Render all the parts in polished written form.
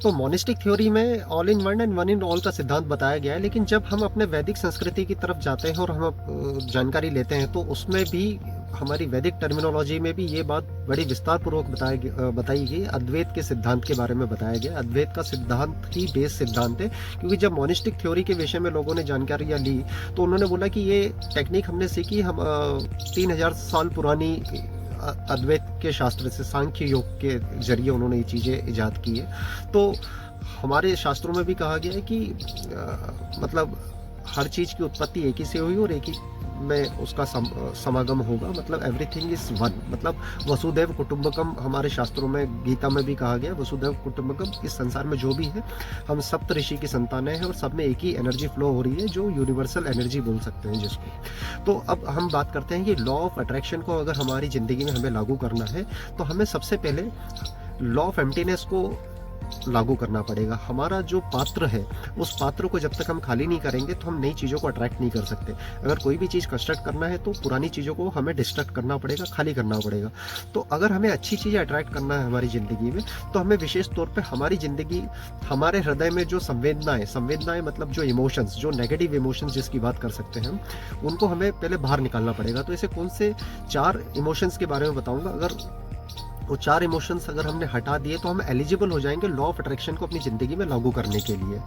तो monistic theory में all in one and one in all का सिद्धांत बताया गया है, लेकिन जब हम अपने वैदिक संस्कृति की तरफ जाते हैं और हम जानकारी लेते हैं तो उसमें भी हमारी वैदिक टर्मिनोलॉजी में भी ये बात बड़ी विस्तार पूर्वक बताई गई। अद्वैत के सिद्धांत के बारे में बताया गया। अद्वैत का सिद्धांत ही बेस सिद्धांत है, क्योंकि जब मोनिस्टिक थ्योरी के विषय में लोगों ने जानकारियाँ ली तो उन्होंने बोला कि ये टेक्निक हमने सीखी हम 3000 साल पुरानी अद्वैत के शास्त्र से, सांख्य योग के जरिए उन्होंने ये चीज़ें ईजाद की है। तो हमारे शास्त्रों में भी कहा गया है कि मतलब हर चीज़ की उत्पत्ति एक ही से हुई और एक ही में उसका समागम होगा, मतलब एवरीथिंग इज वन, मतलब वसुदैव कुटुंबकम हमारे शास्त्रों में, गीता में भी कहा गया वसुदैव कुटुंबकम। इस संसार में जो भी है हम सप्त ऋषि की संतानें हैं और सब में एक ही एनर्जी फ्लो हो रही है, जो यूनिवर्सल एनर्जी बोल सकते हैं जिसको। तो अब हम बात करते हैं कि लॉ ऑफ अट्रैक्शन को अगर हमारी ज़िंदगी में हमें लागू करना है तो हमें सबसे पहले लॉ ऑफ एम्प्टीनेस को लागू करना पड़ेगा। हमारा जो पात्र है उस पात्र को जब तक हम खाली नहीं करेंगे तो हम नई चीज़ों को अट्रैक्ट नहीं कर सकते। अगर कोई भी चीज़ कंस्ट्रक्ट करना है तो पुरानी चीज़ों को हमें डिस्ट्रक्ट करना पड़ेगा, खाली करना पड़ेगा। तो अगर हमें अच्छी चीज़ें अट्रैक्ट करना है हमारी ज़िंदगी में तो हमें विशेष तौर पे हमारी ज़िंदगी, हमारे हृदय में जो संवेदनाएं मतलब जो इमोशंस, जो नेगेटिव इमोशंस जिसकी बात कर सकते हैं हम, उनको हमें पहले बाहर निकालना पड़ेगा। तो ऐसे कौन से 4 इमोशंस के बारे में बताऊँगा। अगर वो 4 इमोशंस अगर हमने हटा दिए तो हम एलिजिबल हो जाएंगे लॉ ऑफ अट्रैक्शन को अपनी ज़िंदगी में लागू करने के लिए।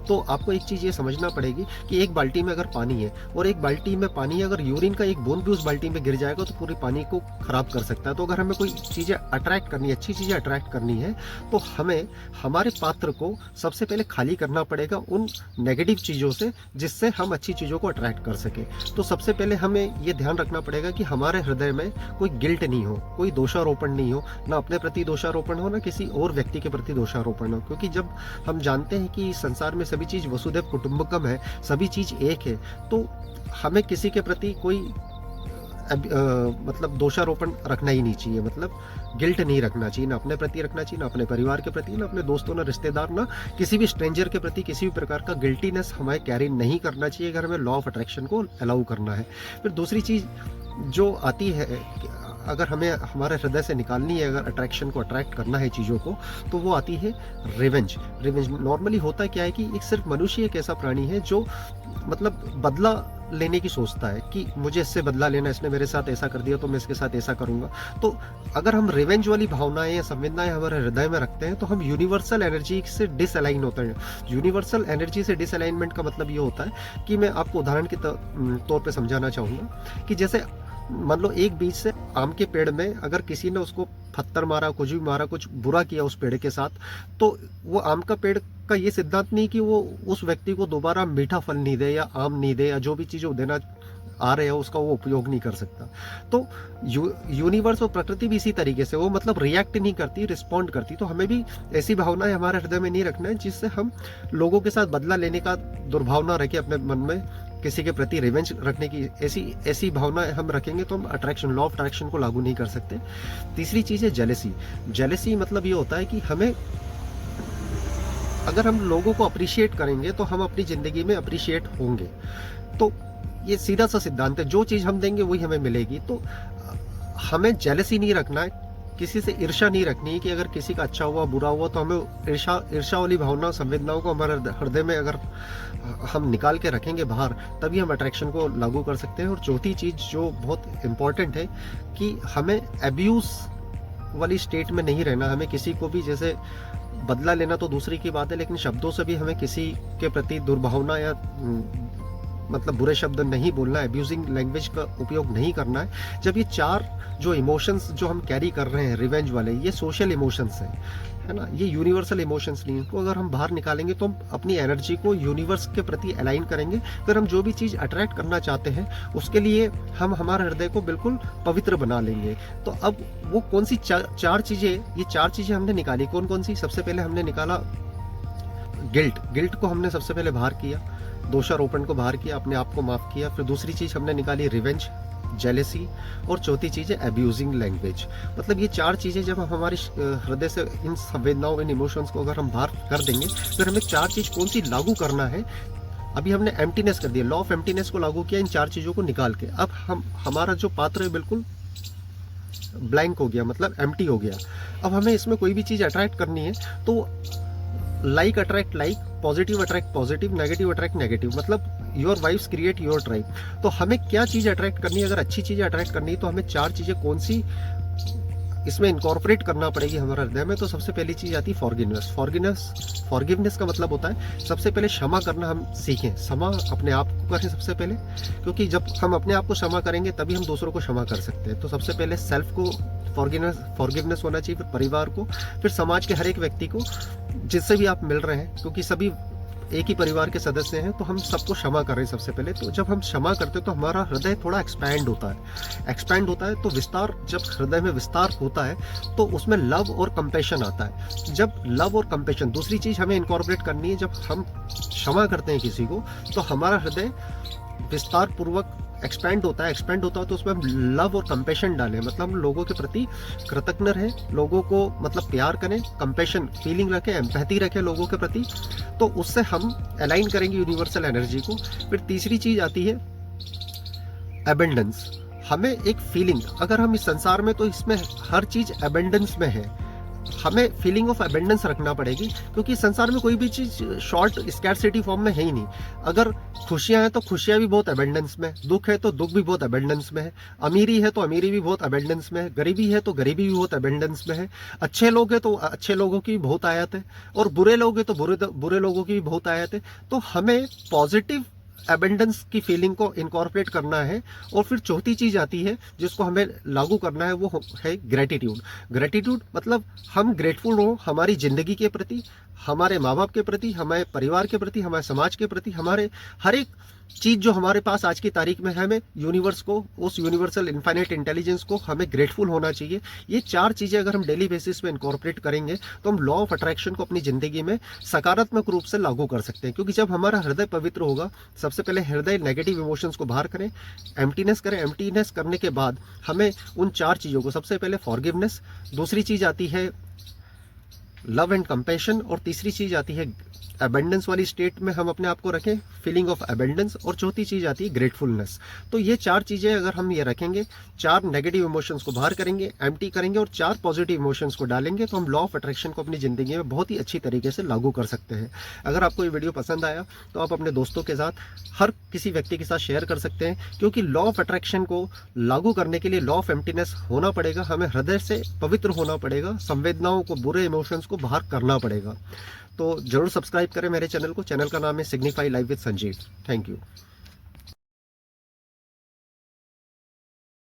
तो आपको एक चीज़ ये समझना पड़ेगी कि एक बाल्टी में अगर पानी है और एक बाल्टी में पानी, अगर यूरिन का एक बूंद भी उस बाल्टी में गिर जाएगा तो पूरी पानी को ख़राब कर सकता है। तो अगर हमें कोई चीज़ें अट्रैक्ट करनी है, अच्छी चीज़ें अट्रैक्ट करनी है, तो हमें हमारे पात्र को सबसे पहले खाली करना पड़ेगा उन नेगेटिव चीज़ों से जिससे हम अच्छी चीज़ों को अट्रैक्ट कर सकें। तो सबसे पहले हमें ये ध्यान रखना पड़ेगा कि हमारे हृदय में कोई गिल्ट नहीं हो, कोई दोषारोपण नहीं हो, ना अपने प्रति दोषारोपण हो, ना किसी और व्यक्ति के प्रति दोषारोपण हो। क्योंकि जब हम जानते हैं कि संसार में सभी चीज़ वसुदैव कुटुंबकम है, सभी चीज़ एक है, तो हमें किसी के प्रति कोई मतलब दोषारोपण रखना ही नहीं चाहिए, मतलब गिल्ट नहीं रखना चाहिए, ना अपने प्रति रखना चाहिए, ना अपने परिवार के प्रति, ना अपने दोस्तों, ना रिश्तेदार, ना किसी भी स्ट्रेंजर के प्रति किसी भी प्रकार का गिल्टीनेस हमें कैरी नहीं करना चाहिए अगर हमें लॉ ऑफ अट्रैक्शन को अलाउ करना है। फिर दूसरी चीज़ जो आती है, अगर हमें हमारे हृदय से निकालनी है, अगर अट्रैक्शन को अट्रैक्ट करना है चीज़ों को, तो वो आती है रिवेंज। नॉर्मली होता क्या है कि एक सिर्फ मनुष्य एक ऐसा प्राणी है जो मतलब बदला लेने की सोचता है कि मुझे इससे बदला लेना, इसने मेरे साथ ऐसा कर दिया तो मैं इसके साथ ऐसा करूंगा। तो अगर हम रिवेंज वाली भावनाएं या संवेदनाएं हमारे हृदय में रखते हैं तो हम यूनिवर्सल एनर्जी से डिसअलाइन होते हैं। यूनिवर्सल एनर्जी से डिसअलाइनमेंट का मतलब ये होता है कि मैं आपको उदाहरण के तौर पे समझाना चाहूँगा कि जैसे मान लो एक बीज से आम के पेड़ में अगर किसी ने उसको पत्थर मारा, कुछ भी मारा, कुछ बुरा किया उस पेड़ के साथ, तो वो आम का पेड़ का ये सिद्धांत नहीं कि वो उस व्यक्ति को दोबारा मीठा फल नहीं दे या आम नहीं दे या जो भी चीज़ वो देना आ रहे हो उसका वो उपयोग नहीं कर सकता। तो यूनिवर्स और प्रकृति भी इसी तरीके से, वो मतलब रिएक्ट नहीं करती, रिस्पॉन्ड करती। तो हमें भी ऐसी भावनाएं हमारे हृदय में नहीं रखना है जिससे हम लोगों के साथ बदला लेने का दुर्भावना रखें अपने मन में, किसी के प्रति रिवेंज रखने की ऐसी भावना हम रखेंगे तो हम अट्रैक्शन, लॉ ऑफ अट्रैक्शन को लागू नहीं कर सकते। तीसरी चीज़ है जेलेसी। जेलेसी मतलब ये होता है कि हमें, अगर हम लोगों को अप्रिशिएट करेंगे तो हम अपनी ज़िंदगी में अप्रिशिएट होंगे। तो ये सीधा सा सिद्धांत है, जो चीज़ हम देंगे वही हमें मिलेगी। तो हमें जेलेसी नहीं रखना है, किसी से ईर्ष्या नहीं रखनी है कि अगर किसी का अच्छा हुआ, बुरा हुआ तो हमें ईर्ष्या वाली भावना, संवेदनाओं को हमारे हृदय में अगर हम निकाल के रखेंगे बाहर, तभी हम अट्रैक्शन को लागू कर सकते हैं। और चौथी चीज़ जो बहुत इम्पॉर्टेंट है कि हमें एब्यूज़ वाली स्टेट में नहीं रहना। हमें किसी को भी, जैसे बदला लेना तो दूसरी की बात है, लेकिन शब्दों से भी हमें किसी के प्रति दुर्भावना या मतलब बुरे शब्द नहीं बोलना, एब्यूजिंग लैंग्वेज का उपयोग नहीं करना है। जब ये 4 जो इमोशंस जो हम कैरी कर रहे हैं रिवेंज वाले, ये सोशल इमोशंस हैं, है ना, ये यूनिवर्सल इमोशंस नहीं। इनको अगर हम बाहर निकालेंगे तो हम अपनी एनर्जी को यूनिवर्स के प्रति अलाइन करेंगे। फिर हम जो भी चीज़ अट्रैक्ट करना चाहते हैं उसके लिए हम हमारे हृदय को बिल्कुल पवित्र बना लेंगे। तो अब वो कौन सी 4 चीज़ें, ये 4 चीज़ें हमने निकाली, कौन कौन सी? सबसे पहले हमने निकाला गिल्ट को हमने सबसे पहले बाहर किया, दोषारोपण को बाहर किया, अपने आप को माफ़ किया। फिर दूसरी चीज़ हमने निकाली रिवेंज, जेलेसी, और चौथी चीज़ है एब्यूजिंग लैंग्वेज। मतलब ये 4 चीज़ें जब हम हमारे हृदय से इन संवेदनाओं, इन इमोशंस को अगर हम बाहर कर देंगे, फिर हमें 4 चीज़ कौन सी लागू करना है। अभी हमने एम्प्टीनेस कर दिया, लॉ ऑफ एम्प्टीनेस को लागू किया इन 4 चीज़ों को निकाल के। अब हमारा जो पात्र है बिल्कुल ब्लैंक हो गया, मतलब एम्प्टी हो गया। अब हमें इसमें कोई भी चीज़ अट्रैक्ट करनी है तो like attract like, positive attract positive, negative attract negative, मतलब your vibes create your tribe. तो हमें क्या चीज़ अट्रैक्ट करनी है, अगर अच्छी चीज़ें अट्रैक्ट करनी है तो हमें 4 चीज़ें कौन सी इसमें इनकॉर्पोरेट करना पड़ेगी हमारे हृदय में। तो सबसे पहली चीज़ आती है फॉरगिवनेस। फॉरगिवनेस का मतलब होता है सबसे पहले क्षमा करना हम सीखें। क्षमा अपने आप को करें सबसे पहले, क्योंकि जब हम अपने आप को क्षमा करेंगे तभी हम दूसरों को क्षमा कर सकते हैं। तो सबसे पहले सेल्फ को फॉरगिवनेस होना चाहिए, फिर परिवार को, फिर समाज के हर एक व्यक्ति को जिससे भी आप मिल रहे हैं, क्योंकि सभी एक ही परिवार के सदस्य हैं, तो हम सबको क्षमा कर रहे हैं सबसे पहले। तो जब हम क्षमा करते हैं तो हमारा हृदय थोड़ा एक्सपैंड होता है। तो विस्तार, जब हृदय में विस्तार होता है तो उसमें लव और कंपैशन आता है। जब लव और कंपैशन, दूसरी चीज़ हमें इनकॉर्पोरेट करनी है, जब हम क्षमा करते हैं किसी को तो हमारा हृदय विस्तार पूर्वक एक्सपैंड होता है तो उसमें हम लव और कंपैशन डालें, मतलब हम लोगों के प्रति कृतज्ञ रहें, लोगों को मतलब प्यार करें, कंपैशन फीलिंग रखें, एम्पैथी रखें लोगों के प्रति। तो उससे हम अलाइन करेंगे यूनिवर्सल एनर्जी को। फिर तीसरी चीज आती है एबेंडेंस। हमें एक फीलिंग, अगर हम इस संसार में, तो इसमें हर चीज एबेंडेंस में है, हमें फीलिंग ऑफ एबेंडेंस रखना पड़ेगी, क्योंकि संसार में कोई भी चीज शॉर्ट स्कैरसिटी फॉर्म में है ही नहीं। अगर खुशियां हैं तो खुशियां भी बहुत एबेंडेंस में, दुख है तो दुख भी बहुत एबेंडेंस में है, अमीरी है तो अमीरी भी बहुत एबेंडेंस में है, गरीबी है तो गरीबी भी बहुत एबेंडेंस में है, अच्छे लोग हैं तो अच्छे लोगों की भी बहुत आयत है, और बुरे लोग हैं तो बुरे लोगों की भी बहुत आयत है। तो हमें पॉजिटिव एबेंडेंस की फीलिंग को इनकॉर्पोरेट करना है। और फिर चौथी चीज आती है जिसको हमें लागू करना है, वो है ग्रेटिट्यूड मतलब हम ग्रेटफुल हो हमारी जिंदगी के प्रति, हमारे माँ बाप के प्रति, हमारे परिवार के प्रति, हमारे समाज के प्रति, हमारे हर एक चीज जो हमारे पास आज की तारीख में है। हमें यूनिवर्स को, उस यूनिवर्सल इनफाइनाइट इंटेलिजेंस को हमें ग्रेटफुल होना चाहिए। ये 4 चीजें अगर हम डेली बेसिस में इनकॉर्पोरेट करेंगे तो हम लॉ ऑफ अट्रैक्शन को अपनी जिंदगी में सकारात्मक रूप से लागू कर सकते हैं। क्योंकि जब हमारा हृदय पवित्र होगा, सबसे पहले हृदय नेगेटिव इमोशंस को बाहर करें, एम्प्टीनेस करें। एम्प्टीनेस करने के बाद हमें उन 4 चीजों को, सबसे पहले फॉरगिवनेस, दूसरी चीज आती है लव एंड कंपैशन, और तीसरी चीज आती है एबेंडेंस वाली स्टेट में हम अपने आप को रखें, फीलिंग ऑफ एबेंडेंस, और चौथी चीज आती है ग्रेटफुलनेस। तो ये 4 चीजें अगर हम ये रखेंगे, 4 नेगेटिव इमोशंस को बाहर करेंगे, एम्प्टी करेंगे, और 4 पॉजिटिव इमोशंस को डालेंगे, तो हम लॉ ऑफ अट्रैक्शन को अपनी जिंदगी में बहुत ही अच्छी तरीके से लागू कर सकते हैं। अगर आपको ये वीडियो पसंद आया तो आप अपने दोस्तों के साथ, हर किसी व्यक्ति के साथ शेयर कर सकते हैं, क्योंकि लॉ ऑफ अट्रैक्शन को लागू करने के लिए लॉ ऑफ एम्प्टीनेस होना पड़ेगा, हमें हृदय से पवित्र होना पड़ेगा, संवेदनाओं को, बुरे इमोशंस को बाहर करना पड़ेगा। तो जरूर सब्सक्राइब करें मेरे चैनल को। चैनल का नाम है signify life with Sanjeev. Thank you.